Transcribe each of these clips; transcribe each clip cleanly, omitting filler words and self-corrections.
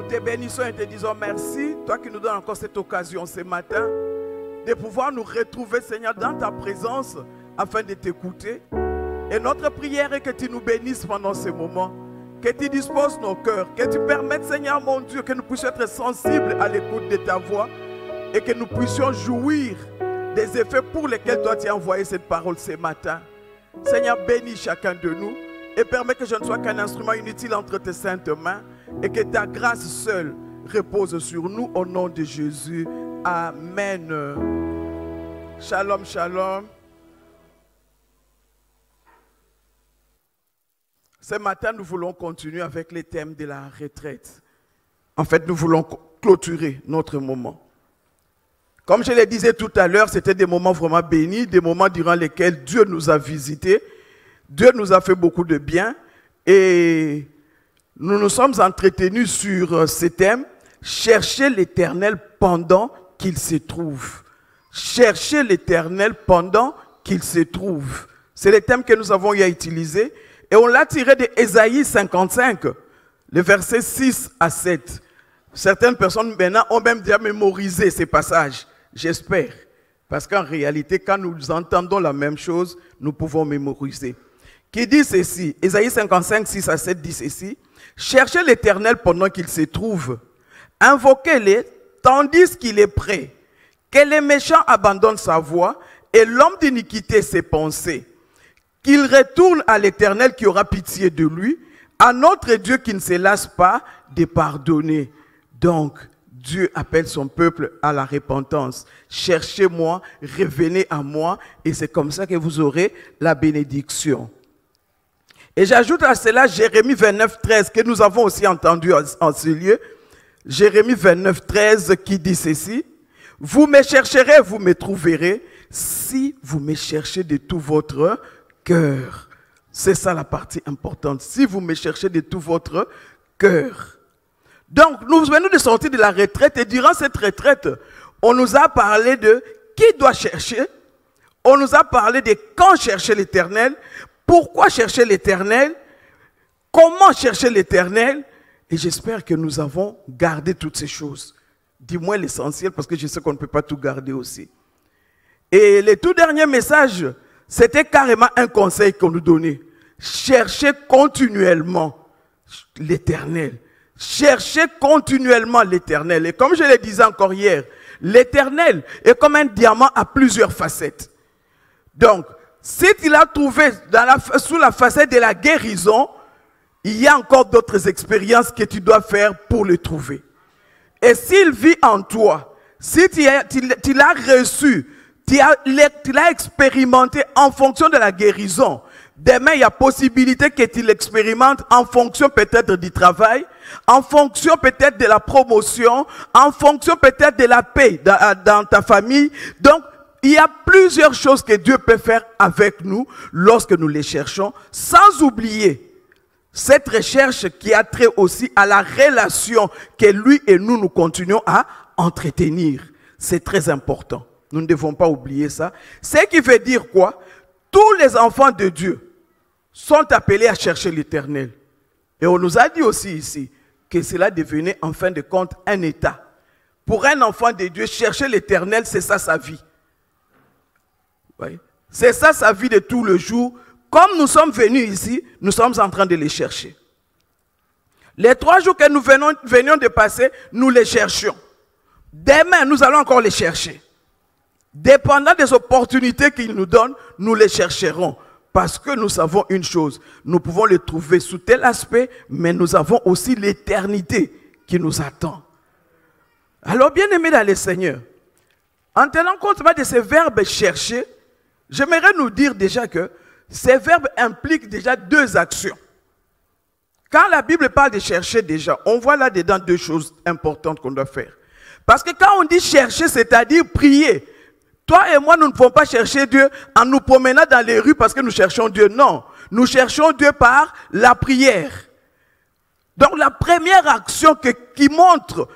Nous te bénissons et te disons merci, toi qui nous donnes encore cette occasion ce matin, de pouvoir nous retrouver, Seigneur, dans ta présence, afin de t'écouter. Et notre prière est que tu nous bénisses pendant ce moment, que tu disposes nos cœurs, que tu permettes, Seigneur mon Dieu, que nous puissions être sensibles à l'écoute de ta voix et que nous puissions jouir des effets pour lesquels toi tu as envoyé cette parole ce matin. Seigneur, bénis chacun de nous et permets que je ne sois qu'un instrument inutile entre tes saintes mains et que ta grâce seule repose sur nous au nom de Jésus. Amen. Shalom, shalom. Ce matin, nous voulons continuer avec les thèmes de la retraite. En fait, nous voulons clôturer notre moment. Comme je le disais tout à l'heure, c'était des moments vraiment bénis, des moments durant lesquels Dieu nous a visités. Dieu nous a fait beaucoup de bien et nous nous sommes entretenus sur ce thème, chercher l'Éternel pendant qu'il se trouve. Chercher l'Éternel pendant qu'il se trouve. C'est le thème que nous avons eu à utiliser. Et on l'a tiré de Ésaïe 55, le verset 6 à 7. Certaines personnes maintenant ont même déjà mémorisé ces passages. J'espère. Parce qu'en réalité, quand nous entendons la même chose, nous pouvons mémoriser. Qui dit ceci? Ésaïe 55, 6 à 7 dit ceci. Cherchez l'Éternel pendant qu'il se trouve. Invoquez-le tandis qu'il est prêt. Que les méchants abandonnent sa voie et l'homme d'iniquité ses pensées. Qu'il retourne à l'Éternel qui aura pitié de lui, à notre Dieu qui ne se lasse pas de pardonner. Donc, Dieu appelle son peuple à la repentance. Cherchez-moi, revenez à moi, et c'est comme ça que vous aurez la bénédiction. Et j'ajoute à cela Jérémie 29, 13, que nous avons aussi entendu en ce lieu. Jérémie 29, 13 qui dit ceci. Vous me chercherez, vous me trouverez, si vous me cherchez de tout votre cœur. C'est ça la partie importante. Si vous me cherchez de tout votre cœur. Donc, nous venons de sortir de la retraite et durant cette retraite, on nous a parlé de qui doit chercher. On nous a parlé de quand chercher l'Éternel, pourquoi chercher l'Éternel, comment chercher l'Éternel. Et j'espère que nous avons gardé toutes ces choses. Dis-moi l'essentiel parce que je sais qu'on ne peut pas tout garder aussi. Et le tout dernier message, c'était carrément un conseil qu'on nous donnait. Cherchez continuellement l'Éternel. Cherchez continuellement l'Éternel. Et comme je le disais encore hier, l'Éternel est comme un diamant à plusieurs facettes. Donc, si tu l'as trouvé sous la facette de la guérison, il y a encore d'autres expériences que tu dois faire pour le trouver. Et s'il vit en toi, si tu l'as reçu, tu l'as expérimenté en fonction de la guérison, demain il y a possibilité que tu l'expérimentes en fonction peut-être du travail, en fonction peut-être de la promotion, en fonction peut-être de la paix dans ta famille. Donc, il y a plusieurs choses que Dieu peut faire avec nous lorsque nous les cherchons, sans oublier cette recherche qui a trait aussi à la relation que lui et nous continuons à entretenir. C'est très important. Nous ne devons pas oublier ça. Ce qui veut dire quoi? Tous les enfants de Dieu sont appelés à chercher l'Éternel. Et on nous a dit aussi ici que cela devenait en fin de compte un état. Pour un enfant de Dieu, chercher l'Éternel, c'est ça sa vie. Oui. C'est ça sa vie de tout le jour. Comme nous sommes venus ici, nous sommes en train de les chercher. Les 3 jours que nous venions de passer, nous les cherchions. Demain, nous allons encore les chercher. Dépendant des opportunités qu'il nous donne, nous les chercherons. Parce que nous savons une chose, nous pouvons les trouver sous tel aspect, mais nous avons aussi l'éternité qui nous attend. Alors, bien aimés dans le Seigneur, en tenant compte de ces verbes chercher, j'aimerais nous dire déjà que ces verbes impliquent déjà 2 actions. Quand la Bible parle de chercher déjà, on voit là-dedans 2 choses importantes qu'on doit faire. Parce que quand on dit chercher, c'est-à-dire prier. Toi et moi, nous ne pouvons pas chercher Dieu en nous promenant dans les rues parce que nous cherchons Dieu. Non, nous cherchons Dieu par la prière. Donc la première action qui montre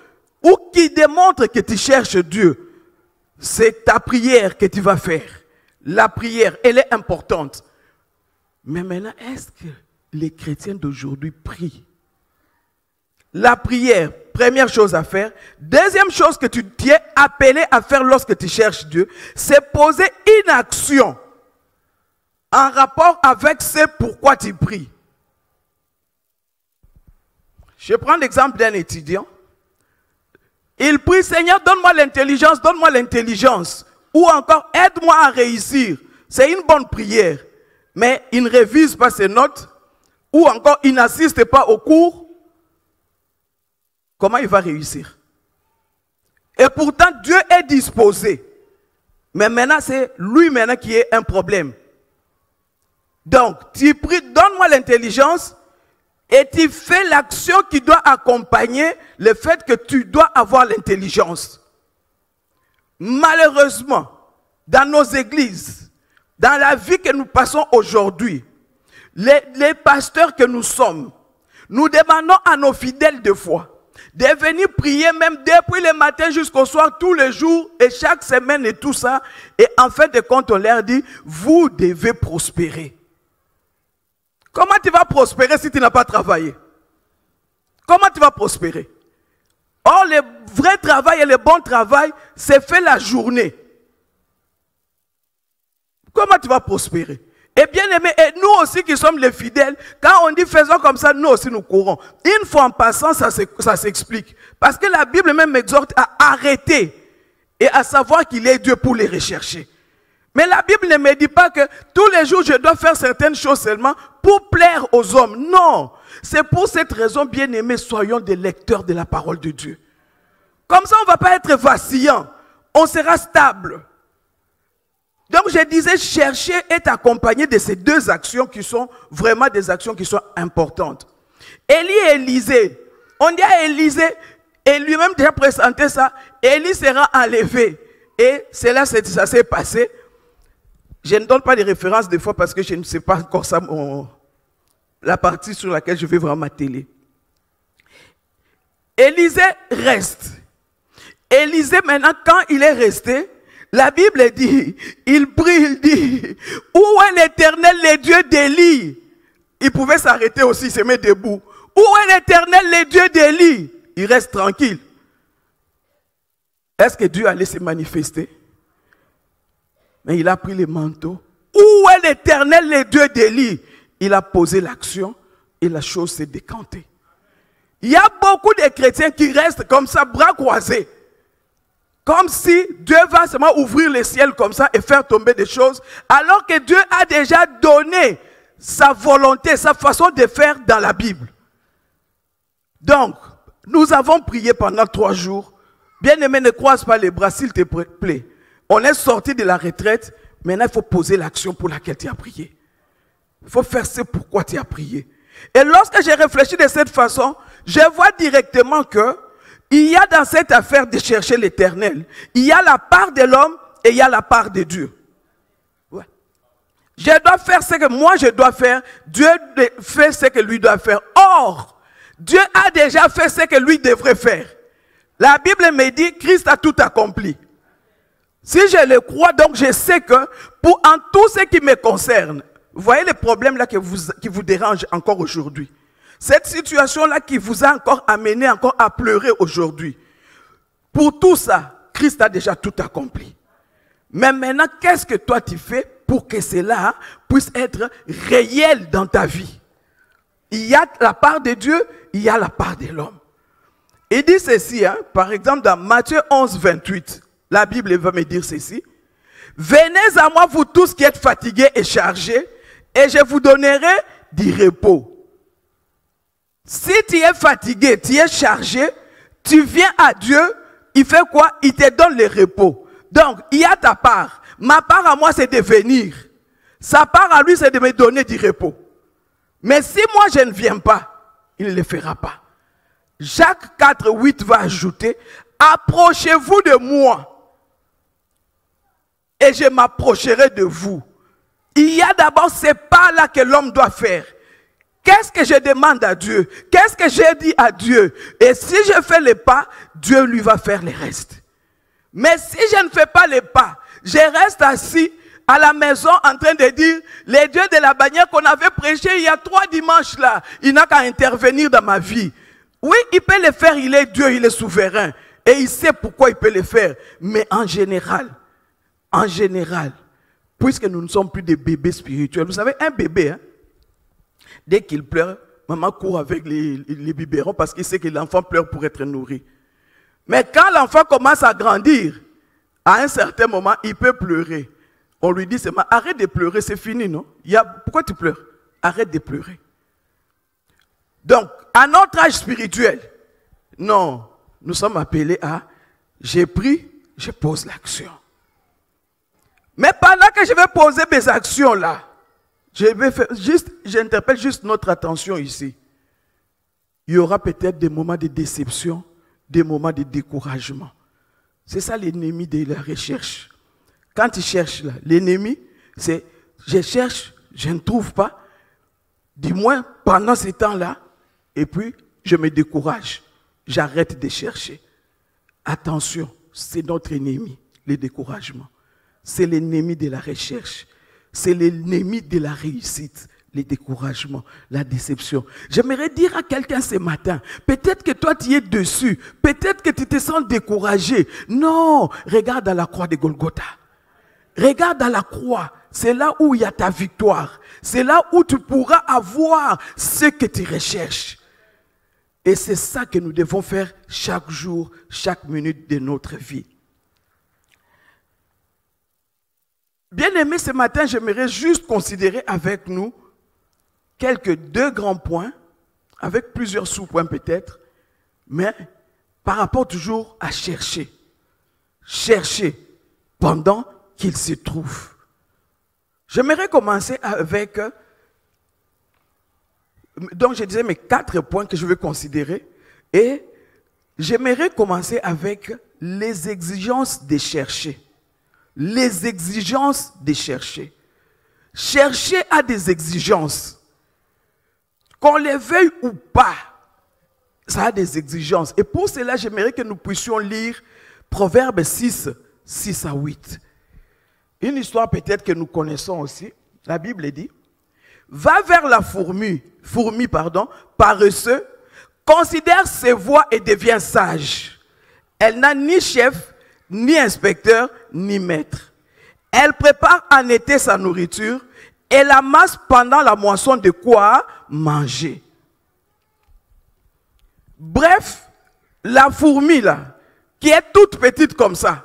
ou qui démontre que tu cherches Dieu, c'est ta prière que tu vas faire. La prière, elle est importante. Mais maintenant, est-ce que les chrétiens d'aujourd'hui prient? La prière, première chose à faire. Deuxième chose que tu es appelé à faire lorsque tu cherches Dieu, c'est poser une action en rapport avec ce pourquoi tu pries. Je prends l'exemple d'un étudiant. Il prie, Seigneur, donne-moi l'intelligence, donne-moi l'intelligence. Ou encore, aide-moi à réussir. C'est une bonne prière. Mais il ne révise pas ses notes. Ou encore, il n'assiste pas au cours. Comment il va réussir? Et pourtant, Dieu est disposé. Mais maintenant, c'est lui maintenant qui est un problème. Donc, tu pries, donne-moi l'intelligence. Et tu fais l'action qui doit accompagner le fait que tu dois avoir l'intelligence. Malheureusement, dans nos églises, dans la vie que nous passons aujourd'hui, les pasteurs que nous sommes, nous demandons à nos fidèles de foi de venir prier même depuis le matin jusqu'au soir, tous les jours et chaque semaine et tout ça. Et en fin de compte, on leur dit, vous devez prospérer. Comment tu vas prospérer si tu n'as pas travaillé? Comment tu vas prospérer? Or, le vrai travail et le bon travail, c'est fait la journée. Comment tu vas prospérer? Et bien aimé, et nous aussi qui sommes les fidèles, quand on dit faisons comme ça, nous aussi nous courons. Une fois en passant, ça s'explique. Parce que la Bible même m'exhorte à arrêter et à savoir qu'il est Dieu pour les rechercher. Mais la Bible ne me dit pas que tous les jours je dois faire certaines choses seulement pour plaire aux hommes. Non, c'est pour cette raison, bien aimés, soyons des lecteurs de la parole de Dieu. Comme ça, on ne va pas être vacillant, on sera stable. Donc je disais, chercher est accompagné de ces deux actions qui sont vraiment des actions qui sont importantes. Élie et Élisée, on dit à Élisée, et lui-même déjà présenté ça, Élie sera enlevé. Et c'est là que ça s'est passé. Je ne donne pas de références des fois parce que je ne sais pas encore ça, la partie sur laquelle je vais vraiment m'atteler. Élisée reste. Élisée maintenant, quand il est resté, la Bible dit, il prie, il dit, où est l'Éternel, le Dieu d'Élie? Il pouvait s'arrêter aussi, se mettre debout. Où est l'Éternel, le Dieu d'Élie? Il reste tranquille. Est-ce que Dieu allait se manifester? Mais il a pris les manteaux. Où est l'Éternel, le Dieu d'Élie? Il a posé l'action et la chose s'est décantée. Il y a beaucoup de chrétiens qui restent comme ça, bras croisés. Comme si Dieu va seulement ouvrir le ciel comme ça et faire tomber des choses. Alors que Dieu a déjà donné sa volonté, sa façon de faire dans la Bible. Donc, nous avons prié pendant 3 jours. Bien-aimé, ne croise pas les bras, s'il te plaît. On est sorti de la retraite, maintenant il faut poser l'action pour laquelle tu as prié. Il faut faire ce pourquoi tu as prié. Et lorsque j'ai réfléchi de cette façon, je vois directement que il y a dans cette affaire de chercher l'Éternel, il y a la part de l'homme et il y a la part de Dieu. Ouais. Je dois faire ce que moi je dois faire, Dieu fait ce que lui doit faire. Or, Dieu a déjà fait ce que lui devrait faire. La Bible me dit, Christ a tout accompli. Si je le crois, donc je sais que pour en tout ce qui me concerne, vous voyez les problèmes là qui vous dérangent encore aujourd'hui. Cette situation-là qui vous a encore amené encore à pleurer aujourd'hui. Pour tout ça, Christ a déjà tout accompli. Mais maintenant, qu'est-ce que toi tu fais pour que cela puisse être réel dans ta vie? Il y a la part de Dieu, il y a la part de l'homme. Il dit ceci, par exemple dans Matthieu 11, 28. La Bible va me dire ceci. Venez à moi, vous tous qui êtes fatigués et chargés, et je vous donnerai du repos. Si tu es fatigué, tu es chargé, tu viens à Dieu, il fait quoi? Il te donne le repos. Donc, il y a ta part. Ma part à moi, c'est de venir. Sa part à lui, c'est de me donner du repos. Mais si moi, je ne viens pas, il ne le fera pas. Jacques 4, 8 va ajouter, approchez-vous de moi. Et je m'approcherai de vous. Il y a d'abord ces pas-là que l'homme doit faire. Qu'est-ce que je demande à Dieu? Qu'est-ce que j'ai dit à Dieu? Et si je fais les pas, Dieu lui va faire le reste. Mais si je ne fais pas les pas, je reste assis à la maison en train de dire, les dieux de la bannière qu'on avait prêché il y a 3 dimanches là, il n'a qu'à intervenir dans ma vie. Oui, il peut le faire, il est Dieu, il est souverain. Et il sait pourquoi il peut le faire. Mais en général, puisque nous ne sommes plus des bébés spirituels, vous savez, un bébé, hein, dès qu'il pleure, maman court avec les biberons parce qu'il sait que l'enfant pleure pour être nourri. Mais quand l'enfant commence à grandir, à un certain moment, il peut pleurer. On lui dit seulement, arrête de pleurer, c'est fini, non? Pourquoi tu pleures? Arrête de pleurer. Donc, à notre âge spirituel, non, nous sommes appelés à, j'ai pris, je pose l'action. Mais pendant que je vais poser mes actions là, j'interpelle juste notre attention ici. Il y aura peut-être des moments de déception, des moments de découragement. C'est ça l'ennemi de la recherche. Quand il cherche là, l'ennemi, c'est je cherche, je ne trouve pas, du moins pendant ce temps-là, et puis je me décourage. J'arrête de chercher. Attention, c'est notre ennemi, le découragement. C'est l'ennemi de la recherche. C'est l'ennemi de la réussite, le découragement, la déception. J'aimerais dire à quelqu'un ce matin, peut-être que toi tu es dessus, peut-être que tu te sens découragé. Non, regarde à la croix de Golgotha. Regarde à la croix, c'est là où il y a ta victoire. C'est là où tu pourras avoir ce que tu recherches. Et c'est ça que nous devons faire chaque jour, chaque minute de notre vie. Bien aimé, ce matin, j'aimerais juste considérer avec nous deux grands points, avec plusieurs sous-points peut-être, mais par rapport toujours à chercher. Chercher pendant qu'il se trouve. J'aimerais commencer avec, donc je disais mes 4 points que je vais considérer, et j'aimerais commencer avec les exigences de chercher. Les exigences de chercher. Chercher a des exigences. Qu'on les veuille ou pas, ça a des exigences. Et pour cela, j'aimerais que nous puissions lire Proverbes 6, 6 à 8. Une histoire peut-être que nous connaissons aussi. La Bible dit, va vers la fourmi, paresseux, considère ses voies et devient sage. Elle n'a ni chef, ni inspecteur, ni maître. Elle prépare en été sa nourriture et amasse pendant la moisson de quoi manger. Bref, la fourmi là, qui est toute petite comme ça,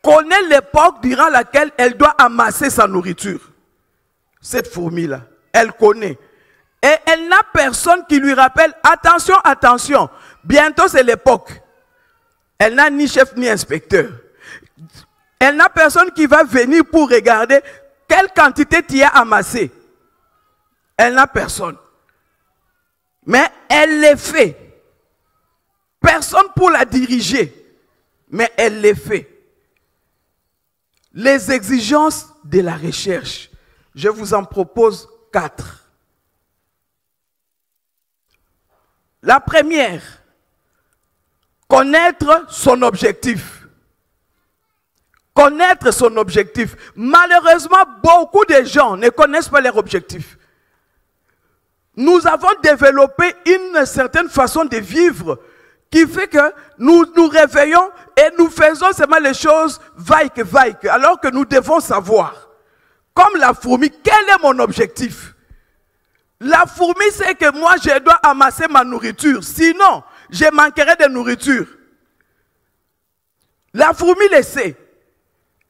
connaît l'époque durant laquelle elle doit amasser sa nourriture. Cette fourmi là, elle connaît. Et elle n'a personne qui lui rappelle, attention, attention, bientôt c'est l'époque. Elle n'a ni chef ni inspecteur. Elle n'a personne qui va venir pour regarder quelle quantité tu as amassé. Elle n'a personne. Mais elle les fait. Personne pour la diriger. Mais elle les fait. Les exigences de la recherche. Je vous en propose 4. La première, connaître son objectif. Connaître son objectif. Malheureusement, beaucoup de gens ne connaissent pas leur objectif. Nous avons développé une certaine façon de vivre qui fait que nous nous réveillons et nous faisons seulement les choses vaille, alors que nous devons savoir. Comme la fourmi, quel est mon objectif? La fourmi sait que moi, je dois amasser ma nourriture. Sinon, je manquerai de nourriture. La fourmi le sait.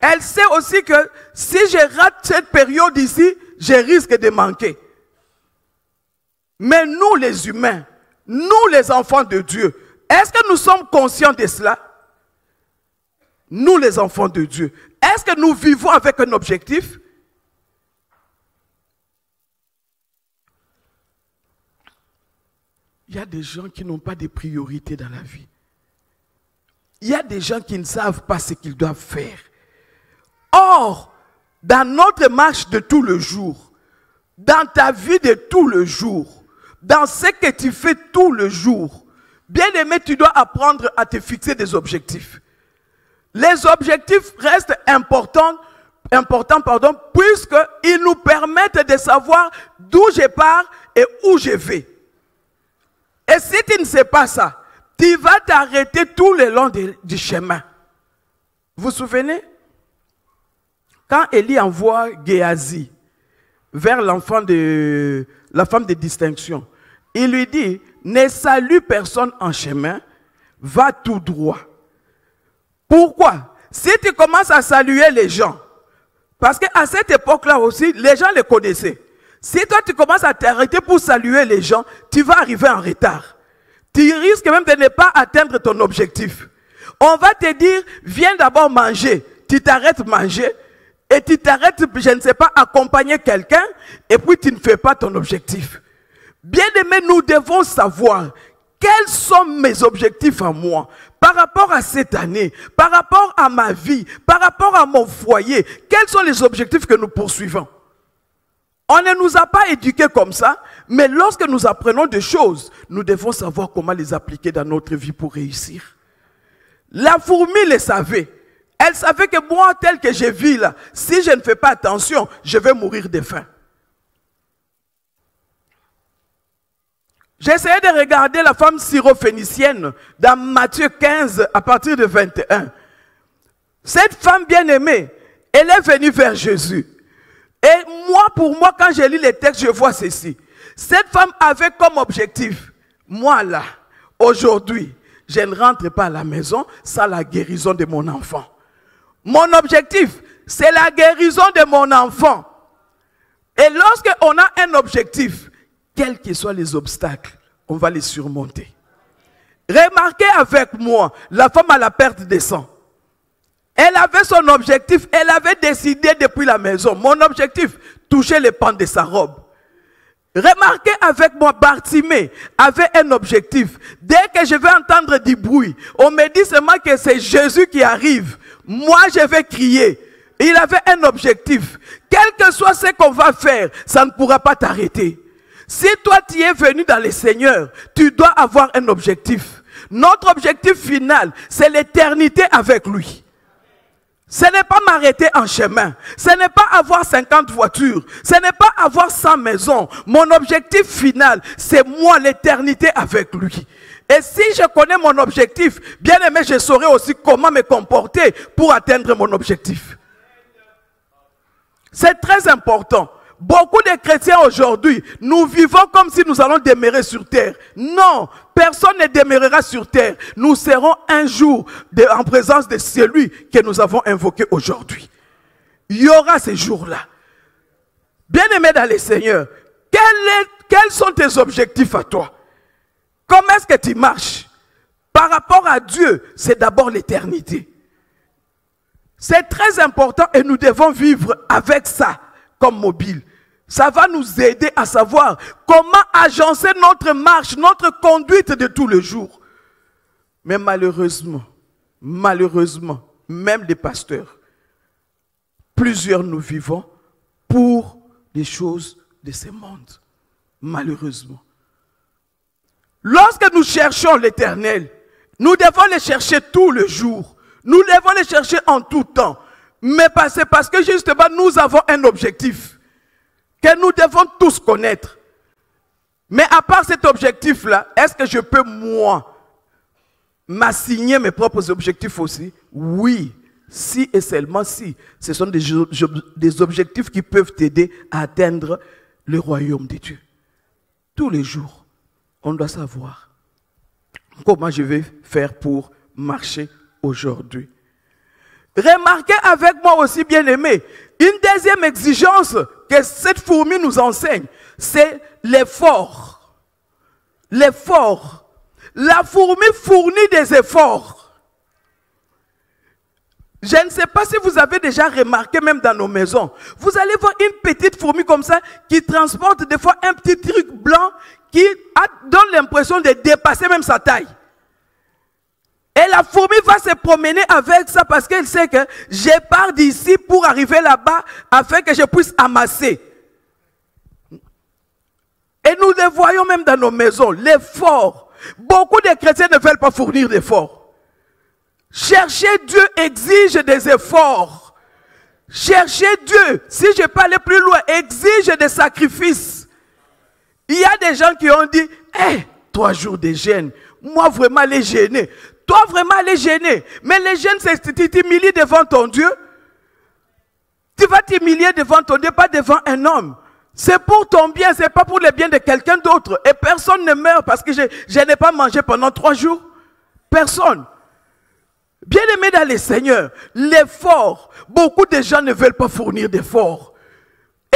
Elle sait aussi que si je rate cette période ici, je risque de manquer. Mais nous les humains, nous les enfants de Dieu, est-ce que nous sommes conscients de cela? Nous les enfants de Dieu, est-ce que nous vivons avec un objectif? Il y a des gens qui n'ont pas de priorité dans la vie. Il y a des gens qui ne savent pas ce qu'ils doivent faire. Or, dans notre marche de tout le jour, dans ta vie de tout le jour, dans ce que tu fais tout le jour, bien aimé, tu dois apprendre à te fixer des objectifs. Les objectifs restent importants, puisqu'ils nous permettent de savoir d'où je pars et où je vais. Et si tu ne sais pas ça, tu vas t'arrêter tout le long du chemin. Vous vous souvenez? Quand Élie envoie Géasi vers la femme de distinction, il lui dit, ne salue personne en chemin, va tout droit. Pourquoi? Si tu commences à saluer les gens, parce qu'à cette époque-là aussi, les gens les connaissaient. Si toi tu commences à t'arrêter pour saluer les gens, tu vas arriver en retard. Tu risques même de ne pas atteindre ton objectif. On va te dire, viens d'abord manger. Tu t'arrêtes manger et tu t'arrêtes, je ne sais pas, accompagner quelqu'un et puis tu ne fais pas ton objectif. Bien aimé, nous devons savoir quels sont mes objectifs à moi par rapport à cette année, par rapport à ma vie, par rapport à mon foyer. Quels sont les objectifs que nous poursuivons? On ne nous a pas éduqués comme ça, mais lorsque nous apprenons des choses, nous devons savoir comment les appliquer dans notre vie pour réussir. La fourmi le savait. Elle savait que moi, tel que je vis là, si je ne fais pas attention, je vais mourir de faim. J'ai essayé de regarder la femme syrophénicienne dans Matthieu 15 à partir de 21. Cette femme bien-aimée, elle est venue vers Jésus. Et moi, pour moi, quand je lis les textes, je vois ceci. Cette femme avait comme objectif, moi là, aujourd'hui, je ne rentre pas à la maison sans la guérison de mon enfant. Mon objectif, c'est la guérison de mon enfant. Et lorsqu'on a un objectif, quels que soient les obstacles, on va les surmonter. Remarquez avec moi, la femme à la perte de sang. Elle avait son objectif, elle avait décidé depuis la maison. Mon objectif, toucher les pans de sa robe. Remarquez avec moi, Bartimée avait un objectif. Dès que je vais entendre du bruit, on me dit seulement que c'est Jésus qui arrive. Moi, je vais crier. Il avait un objectif. Quel que soit ce qu'on va faire, ça ne pourra pas t'arrêter. Si toi, tu es venu dans le Seigneur, tu dois avoir un objectif. Notre objectif final, c'est l'éternité avec lui. Ce n'est pas m'arrêter en chemin. Ce n'est pas avoir 50 voitures. Ce n'est pas avoir 100 maisons. Mon objectif final, c'est moi, l'éternité avec lui. Et si je connais mon objectif, bien aimé, je saurai aussi comment me comporter pour atteindre mon objectif. C'est très important. Beaucoup de chrétiens aujourd'hui, nous vivons comme si nous allons demeurer sur terre. Non, personne ne demeurera sur terre. Nous serons un jour en présence de celui que nous avons invoqué aujourd'hui. Il y aura ces jours-là. Bien-aimé dans le Seigneur, quels sont tes objectifs à toi? Comment est-ce que tu marches? Par rapport à Dieu, c'est d'abord l'éternité. C'est très important et nous devons vivre avec ça comme mobile. Ça va nous aider à savoir comment agencer notre marche, notre conduite de tous les jours. Mais malheureusement, même les pasteurs, plusieurs nous vivons pour les choses de ce monde. Malheureusement. Lorsque nous cherchons l'Éternel, nous devons le chercher tous les jours. Nous devons le chercher en tout temps. Mais c'est parce que justement nous avons un objectif que nous devons tous connaître. Mais à part cet objectif-là, est-ce que je peux moi m'assigner mes propres objectifs aussi? Oui, si et seulement si. Ce sont des objectifs qui peuvent t'aider à atteindre le royaume de Dieu. Tous les jours, on doit savoir comment je vais faire pour marcher aujourd'hui. Remarquez avec moi aussi, bien aimé, une deuxième exigence que cette fourmi nous enseigne, c'est l'effort. L'effort. La fourmi fournit des efforts. Je ne sais pas si vous avez déjà remarqué, même dans nos maisons, vous allez voir une petite fourmi comme ça qui transporte des fois un petit truc blanc qui donne l'impression de dépasser même sa taille. Et la fourmi va se promener avec ça parce qu'elle sait que je pars d'ici pour arriver là-bas afin que je puisse amasser. Et nous le voyons même dans nos maisons, l'effort. Beaucoup de chrétiens ne veulent pas fournir d'efforts. Chercher Dieu exige des efforts. Chercher Dieu, si je peux aller plus loin, exige des sacrifices. Il y a des gens qui ont dit, hey, 3 jours de jeûne. Moi, vraiment, aller gêner. Toi, vraiment, aller gêner. Mais les jeûnes, c'est tu t'humilies devant ton Dieu. Tu vas t'humilier devant ton Dieu, pas devant un homme. C'est pour ton bien, c'est pas pour le bien de quelqu'un d'autre. Et personne ne meurt parce que je n'ai pas mangé pendant 3 jours. Personne. Bien-aimé dans le Seigneur, l'effort, beaucoup de gens ne veulent pas fournir d'efforts.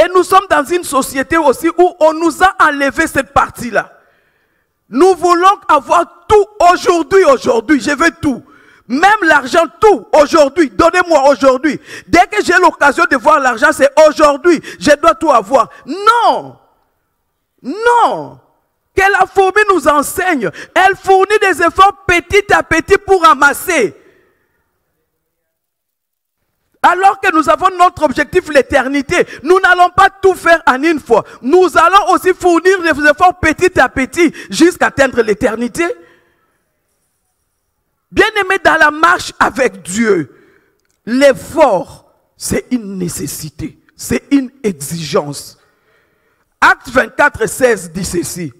Et nous sommes dans une société aussi où on nous a enlevé cette partie-là. Nous voulons avoir tout aujourd'hui, je veux tout. Même l'argent, tout, aujourd'hui, donnez-moi aujourd'hui. Dès que j'ai l'occasion de voir l'argent, c'est aujourd'hui, je dois tout avoir. Non, non. Que la fourmi nous enseigne. Elle fournit des efforts petit à petit pour amasser. Alors que nous avons notre objectif, l'éternité, nous n'allons pas tout faire en une fois. Nous allons aussi fournir des efforts petit à petit jusqu'à atteindre l'éternité. Bien-aimé, dans la marche avec Dieu, l'effort, c'est une nécessité, c'est une exigence. Acte 24, 16 dit ceci.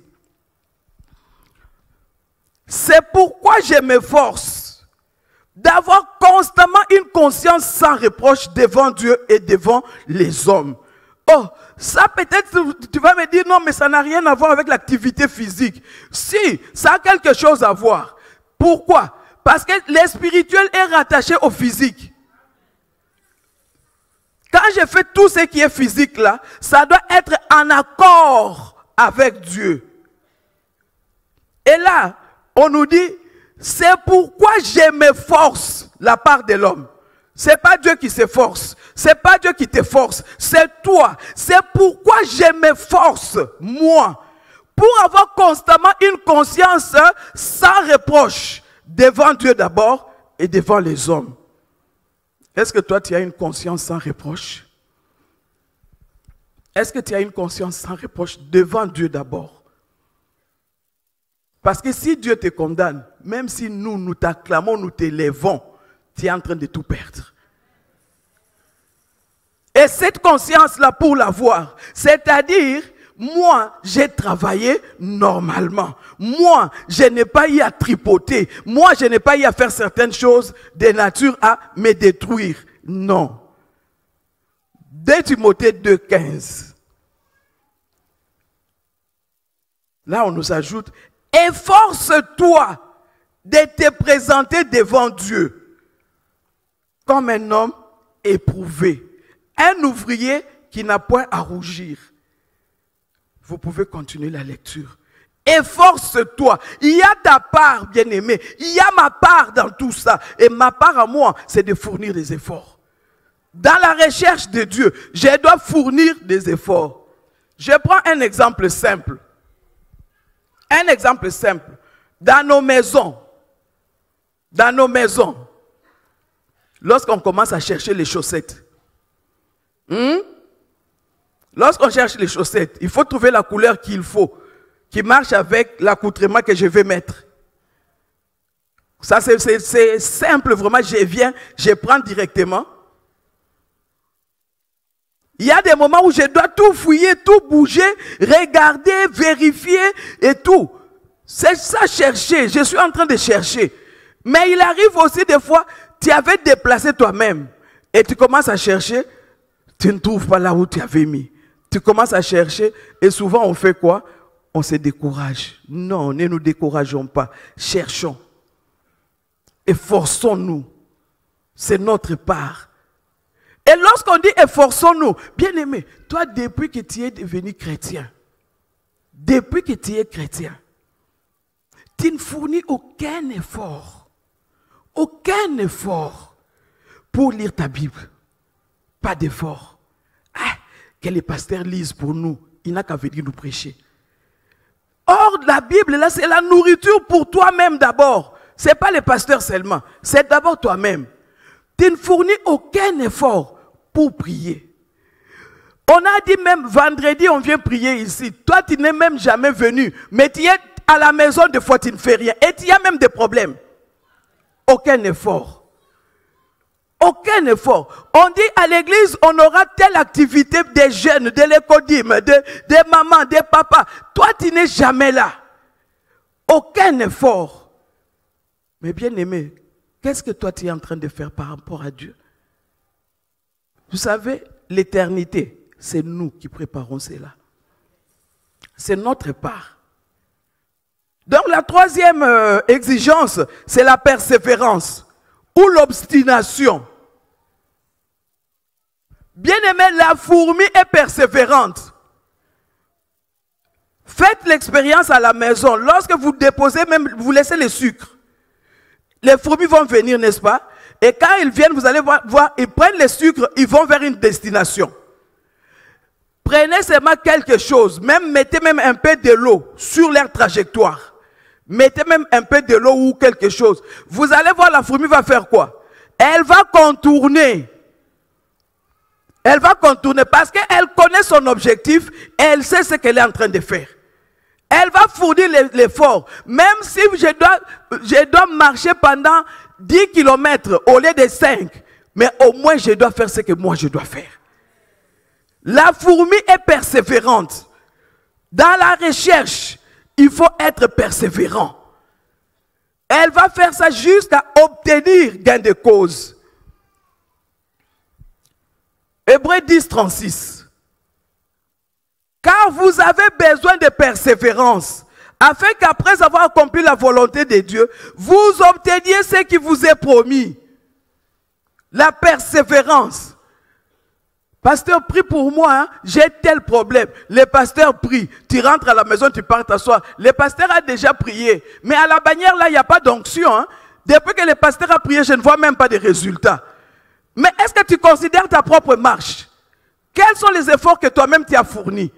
C'est pourquoi je m'efforce d'avoir constamment une conscience sans reproche devant Dieu et devant les hommes. Oh, ça peut-être, tu vas me dire, non, mais ça n'a rien à voir avec l'activité physique. Si, ça a quelque chose à voir. Pourquoi? Parce que le spirituel est rattaché au physique. Quand je fais tout ce qui est physique là, ça doit être en accord avec Dieu. Et là, on nous dit, c'est pourquoi je m'efforce, la part de l'homme. C'est pas Dieu qui s'efforce, c'est pas Dieu qui t'efforce, c'est toi. C'est pourquoi je m'efforce, moi, pour avoir constamment une conscience sans reproche, devant Dieu d'abord et devant les hommes. Est-ce que toi tu as une conscience sans reproche? Est-ce que tu as une conscience sans reproche devant Dieu d'abord? Parce que si Dieu te condamne, même si nous t'acclamons, nous t'élèvons, tu es en train de tout perdre. Et cette conscience-là, pour l'avoir, c'est-à-dire, moi, j'ai travaillé normalement. Moi, je n'ai pas eu à tripoter. Moi, je n'ai pas eu à faire certaines choses de nature à me détruire. Non. 2 Timothée 2,15. Là, on nous ajoute, efforce-toi de te présenter devant Dieu comme un homme éprouvé, un ouvrier qui n'a point à rougir. Vous pouvez continuer la lecture. Efforce-toi. Il y a ta part, bien-aimé. Il y a ma part dans tout ça. Et ma part à moi, c'est de fournir des efforts. Dans la recherche de Dieu, je dois fournir des efforts. Je prends un exemple simple. Un exemple simple. Dans nos maisons, lorsqu'on commence à chercher les chaussettes, lorsqu'on cherche les chaussettes, il faut trouver la couleur qu'il faut, qui marche avec l'accoutrement que je vais mettre. Ça, c'est simple, vraiment, je viens, je prends directement. Il y a des moments où je dois tout fouiller, tout bouger, regarder, vérifier et tout. C'est ça, chercher. Je suis en train de chercher. Mais il arrive aussi des fois, tu avais déplacé toi-même et tu commences à chercher, tu ne trouves pas là où tu avais mis. Tu commences à chercher et souvent on fait quoi? On se décourage. Non, ne nous décourageons pas. Cherchons. Efforçons-nous. C'est notre part. Et lorsqu'on dit efforçons-nous, bien aimé, toi depuis que tu es devenu chrétien, tu ne fournis aucun effort pour lire ta Bible. Pas d'effort. Que les pasteurs lisent pour nous, il n'a qu'à venir nous prêcher. Or, la Bible, là, c'est la nourriture pour toi-même d'abord. Ce n'est pas les pasteurs seulement, c'est d'abord toi-même. Tu ne fournis aucun effort pour prier. On a dit même vendredi, on vient prier ici. Toi, tu n'es même jamais venu. Mais tu es à la maison, des fois, tu ne fais rien. Et tu as même des problèmes. Aucun effort. Aucun effort. On dit à l'église, on aura telle activité des jeunes, de l'écodime, des mamans, des papas. Toi, tu n'es jamais là. aucun effort. Mais bien aimé, qu'est-ce que toi tu es en train de faire par rapport à Dieu? Vous savez, l'éternité, c'est nous qui préparons cela. C'est notre part. Donc la troisième exigence, c'est la persévérance ou l'obstination. Bien aimé, la fourmi est persévérante. Faites l'expérience à la maison. Lorsque vous déposez, même vous laissez les sucres, les fourmis vont venir, n'est-ce pas? Et quand ils viennent, vous allez voir, ils prennent les sucres, ils vont vers une destination. Prenez seulement quelque chose, mettez même un peu de l'eau sur leur trajectoire. Mettez même un peu de l'eau ou quelque chose. Vous allez voir, la fourmi va faire quoi? Elle va contourner. Elle va contourner parce qu'elle connaît son objectif, elle sait ce qu'elle est en train de faire. Elle va fournir l'effort. Même si je dois marcher pendant 10 km au lieu de 5, mais au moins je dois faire ce que moi je dois faire. La fourmi est persévérante. Dans la recherche, il faut être persévérant. Elle va faire ça jusqu'à obtenir gain de cause. Hébreux 10, 36. Car vous avez besoin de persévérance, afin qu'après avoir accompli la volonté de Dieu, vous obteniez ce qui vous est promis. La persévérance. Pasteur, prie pour moi, hein? J'ai tel problème. Le pasteur prie. Tu rentres à la maison, tu pars t'asseoir. Le pasteur a déjà prié. Mais à la bannière, là, il n'y a pas d'onction. Hein? Depuis que le pasteur a prié, je ne vois même pas de résultats. Mais est-ce que tu considères ta propre marche? Quels sont les efforts que toi-même tu as fournis?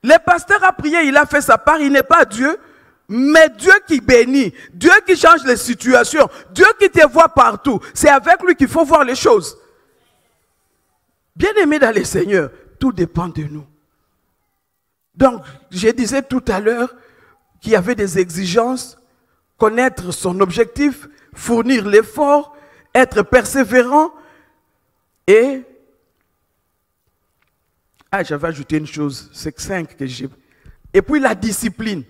Le pasteur a prié, il a fait sa part, il n'est pas Dieu, mais Dieu qui bénit, Dieu qui change les situations, Dieu qui te voit partout. C'est avec lui qu'il faut voir les choses. Bien-aimés dans le Seigneur, tout dépend de nous. Donc, je disais tout à l'heure qu'il y avait des exigences, connaître son objectif, fournir l'effort, être persévérant et... Ah, j'avais ajouté une chose, c'est 5 que j'ai... Et puis la discipline.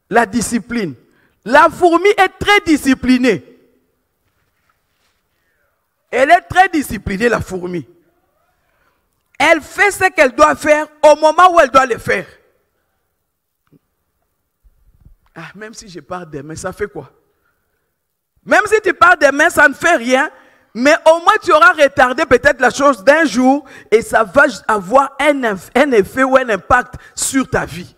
La discipline. La fourmi est très disciplinée. Elle est très disciplinée, la fourmi. Elle fait ce qu'elle doit faire au moment où elle doit le faire. Ah, même si je pars demain, ça fait quoi? Même si tu pars demain, ça ne fait rien. Mais au moins, tu auras retardé peut-être la chose d'un jour et ça va avoir un effet ou un impact sur ta vie.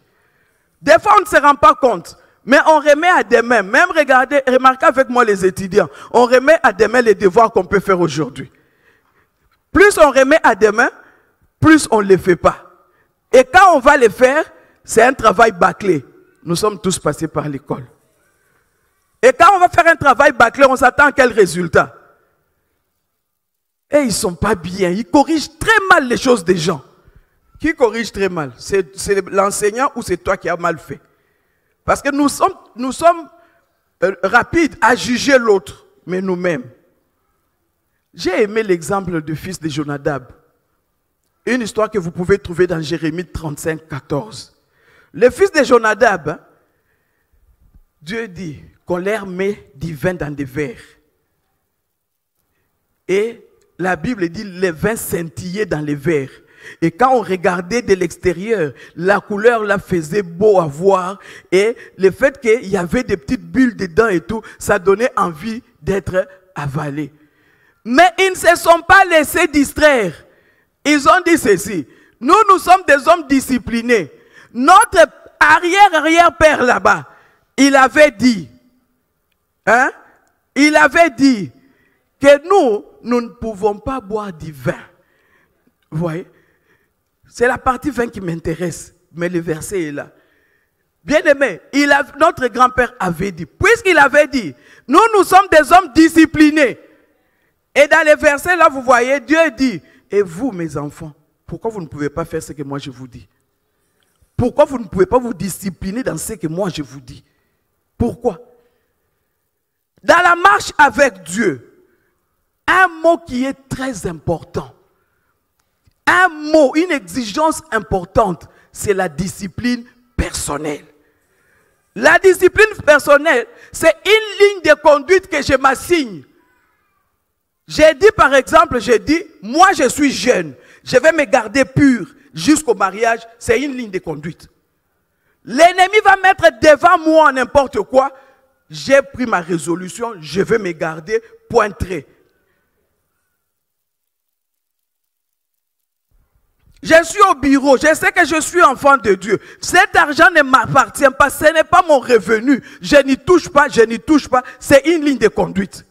Des fois, on ne se rend pas compte. Mais on remet à demain. Même remarquez avec moi les étudiants. On remet à demain les devoirs qu'on peut faire aujourd'hui. Plus on remet à demain, plus on ne les fait pas. Et quand on va les faire, c'est un travail bâclé. Nous sommes tous passés par l'école. Et quand on va faire un travail bâclé, on s'attend à quel résultat? Et ils ne sont pas bien. Ils corrigent très mal les choses des gens. Qui corrige très mal? C'est l'enseignant ou c'est toi qui as mal fait? Parce que nous sommes rapides à juger l'autre, mais nous-mêmes. J'ai aimé l'exemple du fils de Jonadab. Une histoire que vous pouvez trouver dans Jérémie 35, 14. Le fils de Jonadab, hein, Dieu dit qu'on leur met du vin dans des verres. Et la Bible dit les vins scintillaient dans les verres. Et quand on regardait de l'extérieur, la couleur là faisait beau à voir. Et le fait qu'il y avait des petites bulles dedans et tout, ça donnait envie d'être avalé. Mais ils ne se sont pas laissés distraire. Ils ont dit ceci. Nous sommes des hommes disciplinés. Notre arrière-père là-bas, il avait dit, hein, il avait dit que nous ne pouvons pas boire du vin. Vous voyez? C'est la partie vin qui m'intéresse, mais le verset est là. Bien aimé, notre grand-père avait dit, puisqu'il avait dit, nous sommes des hommes disciplinés. Et dans les versets là, vous voyez, Dieu dit, et vous mes enfants, pourquoi vous ne pouvez pas faire ce que moi je vous dis? Pourquoi vous ne pouvez pas vous discipliner dans ce que moi je vous dis? Pourquoi? Dans la marche avec Dieu, un mot qui est très important, un mot, une exigence importante, c'est la discipline personnelle. La discipline personnelle, c'est une ligne de conduite que je m'assigne. J'ai dit par exemple, moi je suis jeune, je vais me garder pur jusqu'au mariage, c'est une ligne de conduite. L'ennemi va mettre devant moi n'importe quoi, j'ai pris ma résolution, je vais me garder, point trait. Je suis au bureau, je sais que je suis enfant de Dieu. Cet argent ne m'appartient pas, ce n'est pas mon revenu. Je n'y touche pas, c'est une ligne de conduite.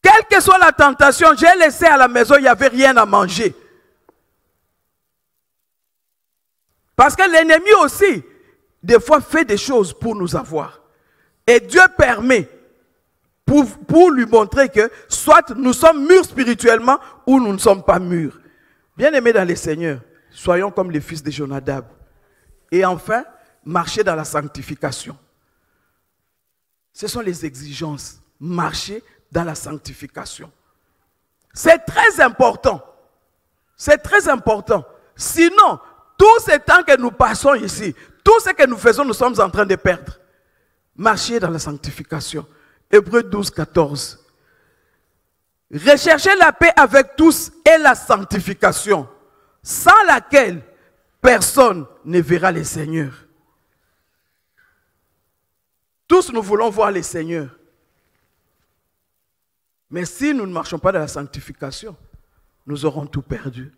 Quelle que soit la tentation, j'ai laissé à la maison, il n'y avait rien à manger. Parce que l'ennemi aussi, des fois, fait des choses pour nous avoir. Et Dieu permet pour lui montrer que soit nous sommes mûrs spirituellement ou nous ne sommes pas mûrs. Bien-aimés dans le Seigneur, soyons comme les fils de Jonadab. Et enfin, marcher dans la sanctification. Ce sont les exigences. Marcher dans la sanctification. C'est très important. C'est très important. Sinon, tout ce temps que nous passons ici, tout ce que nous faisons, nous sommes en train de perdre. Marcher dans la sanctification. Hébreux 12, 14. Recherchez la paix avec tous et la sanctification, sans laquelle personne ne verra le Seigneur. Tous nous voulons voir le Seigneur. Mais si nous ne marchons pas dans la sanctification, nous aurons tout perdu.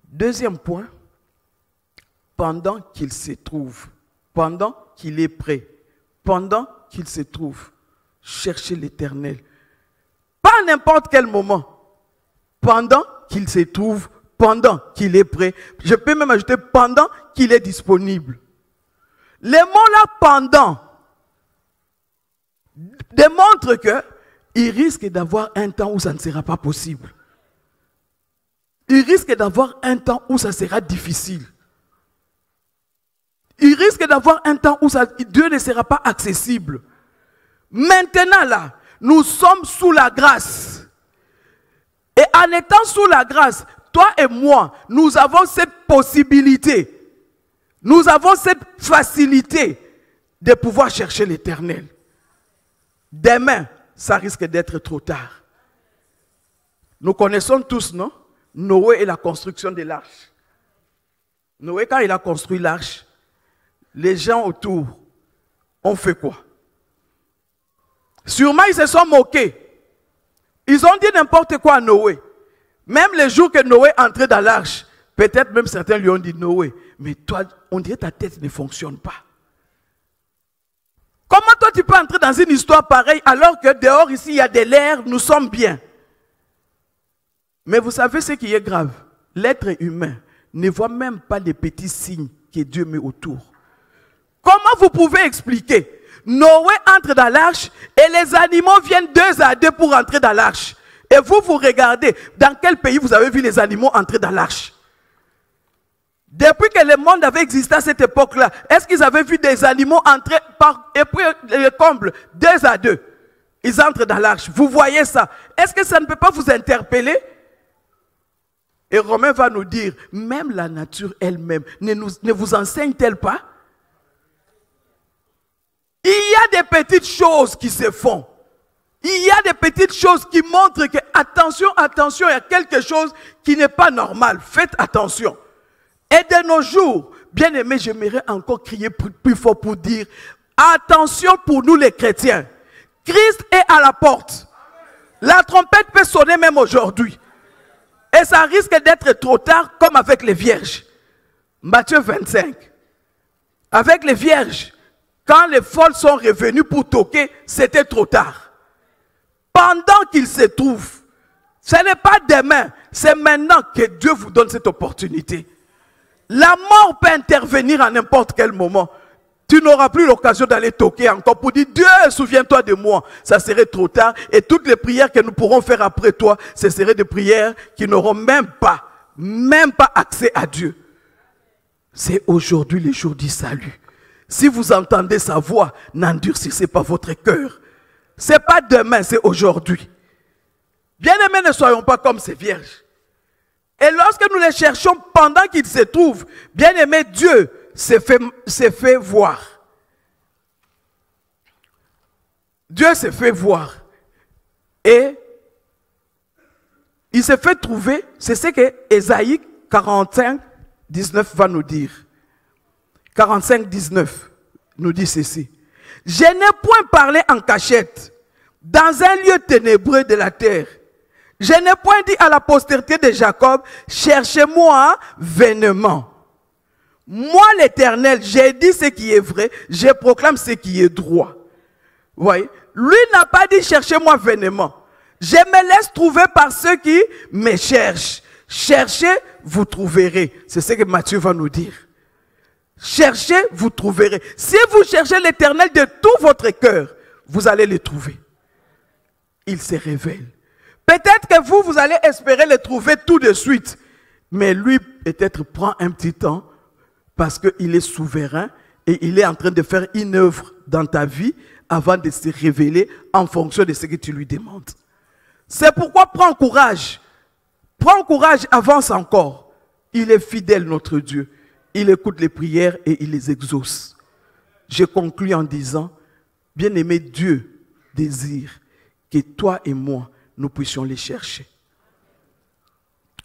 Deuxième point, pendant qu'il se trouve, pendant qu'il est prêt, pendant qu'il se trouve, cherchez l'Éternel. Pas à n'importe quel moment. Pendant qu'il se trouve, pendant qu'il est prêt. Je peux même ajouter pendant qu'il est disponible. Les mots-là, pendant, démontrent qu'il risque d'avoir un temps où ça ne sera pas possible. Il risque d'avoir un temps où ça sera difficile. Il risque d'avoir un temps où Dieu ne sera pas accessible. Maintenant là, nous sommes sous la grâce. Et en étant sous la grâce, toi et moi, nous avons cette possibilité. Nous avons cette facilité de pouvoir chercher l'Éternel. Demain, ça risque d'être trop tard. Nous connaissons tous, non? Noé et la construction de l'arche. Noé, quand il a construit l'arche, les gens autour ont fait quoi? Sûrement, ils se sont moqués. Ils ont dit n'importe quoi à Noé. Même les jours que Noé entrait dans l'arche, peut-être même certains lui ont dit, Noé, mais toi, on dirait que ta tête ne fonctionne pas. Comment toi tu peux entrer dans une histoire pareille alors que dehors ici il y a de l'air, nous sommes bien? Mais vous savez ce qui est grave? L'être humain ne voit même pas les petits signes que Dieu met autour. Comment vous pouvez expliquer? Noé entre dans l'arche et les animaux viennent 2 à 2 pour entrer dans l'arche. Et vous regardez, dans quel pays vous avez vu les animaux entrer dans l'arche? Depuis que le monde avait existé à cette époque-là, est-ce qu'ils avaient vu des animaux entrer et puis les combles 2 à 2? Ils entrent dans l'arche. Vous voyez ça? Est-ce que ça ne peut pas vous interpeller? Et Romain va nous dire, même la nature elle-même ne vous enseigne-t-elle pas? Il y a des petites choses qui se font. Il y a des petites choses qui montrent que, attention, attention, il y a quelque chose qui n'est pas normal. Faites attention. Et de nos jours, bien aimé, j'aimerais encore crier plus fort pour dire, attention pour nous les chrétiens. Christ est à la porte. La trompette peut sonner même aujourd'hui. Et ça risque d'être trop tard comme avec les vierges. Matthieu 25. Avec les vierges, quand les folles sont revenues pour toquer, c'était trop tard. Pendant qu'ils se trouvent, ce n'est pas demain, c'est maintenant que Dieu vous donne cette opportunité. La mort peut intervenir à n'importe quel moment. Tu n'auras plus l'occasion d'aller toquer encore pour dire, Dieu, souviens-toi de moi. Ça serait trop tard. Et toutes les prières que nous pourrons faire après toi, ce seraient des prières qui n'auront même pas accès à Dieu. C'est aujourd'hui le jour du salut. Si vous entendez sa voix, n'endurcissez pas votre cœur. Ce n'est pas demain, c'est aujourd'hui. Bien-aimés, ne soyons pas comme ces vierges. Et lorsque nous les cherchons pendant qu'ils se trouvent, bien-aimés, Dieu s'est fait voir. Dieu s'est fait voir. Et il s'est fait trouver, c'est ce que Ésaïe 45, 19 va nous dire. 45, 19 nous dit ceci. Je n'ai point parlé en cachette, dans un lieu ténébreux de la terre. Je n'ai point dit à la postérité de Jacob, cherchez-moi vainement. Moi l'Éternel, j'ai dit ce qui est vrai, je proclame ce qui est droit. Vous voyez? Lui n'a pas dit cherchez-moi vainement. Je me laisse trouver par ceux qui me cherchent. Cherchez, vous trouverez. C'est ce que Matthieu va nous dire. Cherchez, vous trouverez. Si vous cherchez l'Éternel de tout votre cœur, vous allez le trouver. Il se révèle. Peut-être que vous allez espérer le trouver tout de suite. Mais lui, peut-être, prend un petit temps parce qu'il est souverain et il est en train de faire une œuvre dans ta vie avant de se révéler en fonction de ce que tu lui demandes. C'est pourquoi prends courage. Prends courage, avance encore. Il est fidèle, notre Dieu. Il écoute les prières et il les exauce. Je conclus en disant, bien-aimé, Dieu désire que toi et moi, nous puissions les chercher.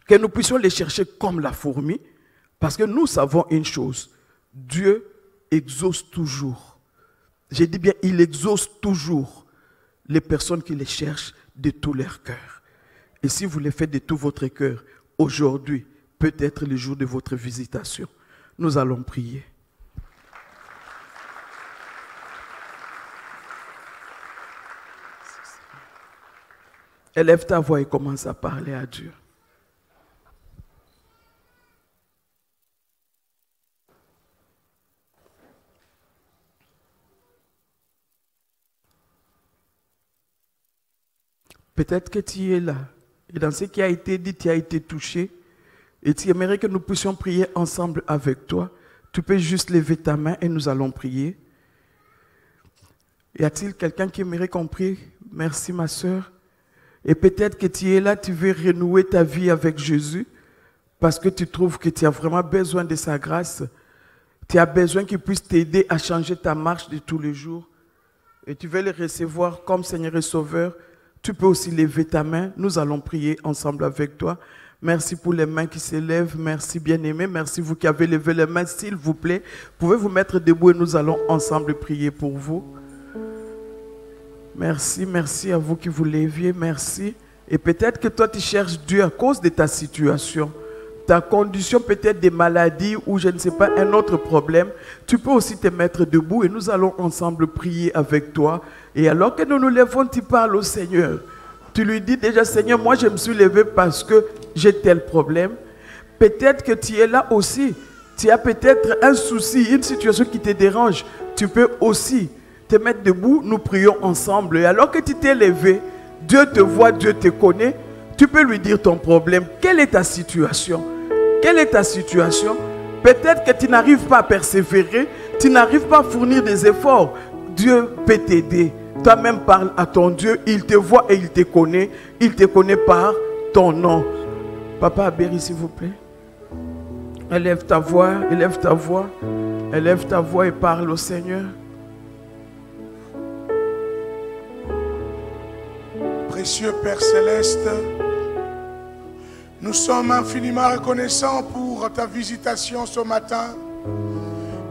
Que nous puissions les chercher comme la fourmi, parce que nous savons une chose, Dieu exauce toujours. J'ai dit bien, il exauce toujours les personnes qui les cherchent de tout leur cœur. Et si vous les faites de tout votre cœur, aujourd'hui, peut-être le jour de votre visitation, nous allons prier. Élève ta voix et commence à parler à Dieu. Peut-être que tu es là, et dans ce qui a été dit, tu as été touché, et tu aimerais que nous puissions prier ensemble avec toi. Tu peux juste lever ta main et nous allons prier. Y a-t-il quelqu'un qui aimerait qu'on prie? Merci ma soeur. Et peut-être que tu es là, tu veux renouer ta vie avec Jésus, parce que tu trouves que tu as vraiment besoin de sa grâce. Tu as besoin qu'il puisse t'aider à changer ta marche de tous les jours. Et tu veux le recevoir comme Seigneur et Sauveur. Tu peux aussi lever ta main. Nous allons prier ensemble avec toi. Merci pour les mains qui s'élèvent. Merci bien-aimés. Merci vous qui avez levé les mains. S'il vous plaît, pouvez vous mettre debout et nous allons ensemble prier pour vous. Merci, merci à vous qui vous leviez. Merci. Et peut-être que toi tu cherches Dieu à cause de ta situation. Ta condition peut-être des maladies ou je ne sais pas, un autre problème. Tu peux aussi te mettre debout et nous allons ensemble prier avec toi. Et alors que nous nous levons, tu parles au Seigneur. Tu lui dis déjà, Seigneur, moi je me suis levé parce que j'ai tel problème. Peut-être que tu es là aussi. Tu as peut-être un souci, une situation qui te dérange. Tu peux aussi te mettre debout, nous prions ensemble. Et alors que tu t'es levé, Dieu te voit, Dieu te connaît. Tu peux lui dire ton problème. Quelle est ta situation? Quelle est ta situation? Peut-être que tu n'arrives pas à persévérer, tu n'arrives pas à fournir des efforts. Dieu peut t'aider. Toi-même parle à ton Dieu, il te voit et il te connaît. Il te connaît par ton nom. Papa Abéry, s'il vous plaît. Élève ta voix, élève ta voix. Élève ta voix et parle au Seigneur. Précieux Père Céleste, nous sommes infiniment reconnaissants pour ta visitation ce matin.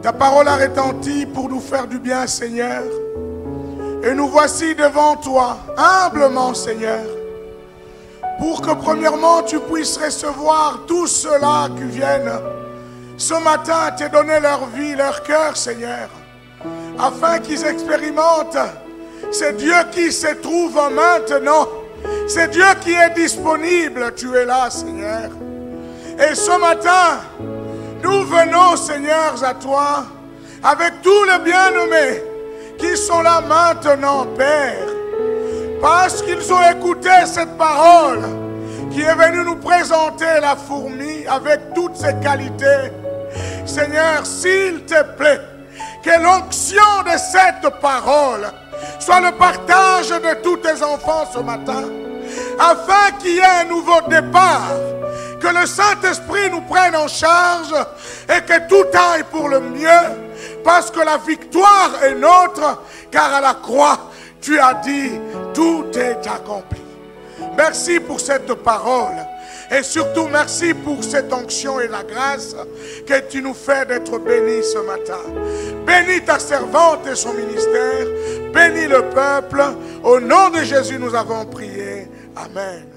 Ta parole a retenti pour nous faire du bien, Seigneur. Et nous voici devant toi, humblement, Seigneur, pour que premièrement tu puisses recevoir tous ceux-là qui viennent ce matin te donner leur vie, leur cœur, Seigneur, afin qu'ils expérimentent. C'est Dieu qui se trouve maintenant. C'est Dieu qui est disponible. Tu es là, Seigneur. Et ce matin, nous venons, Seigneur, à toi, avec tous les bien-aimés qui sont là maintenant, Père, parce qu'ils ont écouté cette parole qui est venue nous présenter la fourmi avec toutes ses qualités. Seigneur, s'il te plaît, que l'onction de cette parole soit le partage de tous tes enfants ce matin, afin qu'il y ait un nouveau départ, Que le Saint-Esprit nous prenne en charge et que tout aille pour le mieux, parce que la victoire est nôtre, car à la croix, tu as dit, tout est accompli. Merci pour cette parole et surtout merci pour cette onction et la grâce que tu nous fais d'être bénis ce matin. Bénis ta servante et son ministère, bénis le peuple. Au nom de Jésus, nous avons prié. Amen.